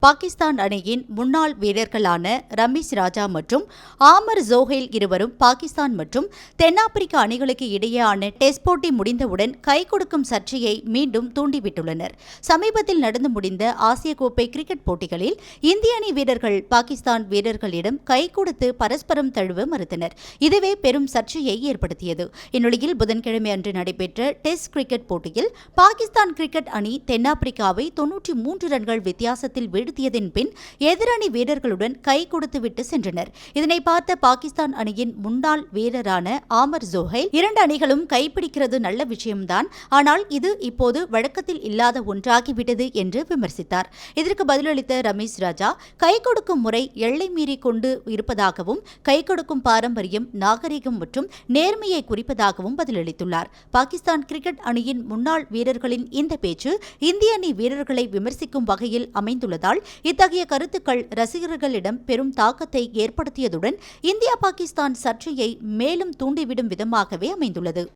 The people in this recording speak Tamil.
பாகிஸ்தான் அணியின் முன்னாள் வீரர்களான ரமீஸ் ராஜா மற்றும் ஆமர் ஜோஹைல் இருவரும் பாகிஸ்தான் மற்றும் தென்னாப்பிரிக்க அணிகளுக்கு இடையேயான டெஸ்ட் போட்டி முடிந்தவுடன் கை கொடுக்கும் சர்ச்சையை மீண்டும் தூண்டிவிட்டுள்ளனர். சமீபத்தில் நடந்து முடிந்த ஆசிய கோப்பை கிரிக்கெட் போட்டிகளில் இந்திய அணி வீரர்கள் பாகிஸ்தான் வீரர்களிடம் கை கொடுத்து பரஸ்பரம் தழுவ மறுத்தனர். இதுவே பெரும் சர்ச்சையை ஏற்படுத்தியது. இந்நிலையில் புதன்கிழமை அன்று நடைபெற்ற டெஸ்ட் கிரிக்கெட் போட்டியில் பாகிஸ்தான் கிரிக்கெட் அணி தென்னாப்பிரிக்காவை 93 ரன்கள் வித்தியாசத்தில் வீழ்த்தியதின் பின் எதிரணி வீரர்களுடன் கை கொடுத்துவிட்டு சென்றனர். இதனை பார்த்த பாகிஸ்தான் அணியின் முன்னாள் வீரரான ஆமர் ஜோஹைல், இரண்டு அணிகளும் கைப்பிடிக்கிறது நல்ல விஷயம்தான், ஆனால் இது இப்போது வழக்கத்தில் இல்லாத ஒன்றாகிவிட்டது என்று விமர்சித்தார். இதற்கு பதிலளித்த ரமீஸ் ராஜா, கை கொடுக்கும் முறை எல்லை மீறி கொண்டு இருப்பதாகவும் கை கொடுக்கும் பாரம்பரியம் நாகரிகம் மற்றும் நேர்மையை குறிப்பதாகவும் பதிலளித்துள்ளார். பாகிஸ்தான் கிரிக்கெட் அணியின் முன்னாள் வீரர்களின் இந்த பேச்சு இந்திய அணி வீரர்களை விமர்சிக்கும் வகையில் அமைந்துள்ளதால் இத்தகைய கருத்துக்கள் ரசிகர்களிடம் பெரும் தாக்கத்தை ஏற்படுத்தியதுடன் இந்தியா பாகிஸ்தான் சர்ச்சையை மேலும் தூண்டிவிடும் விதமாகவே அமைந்துள்ளது.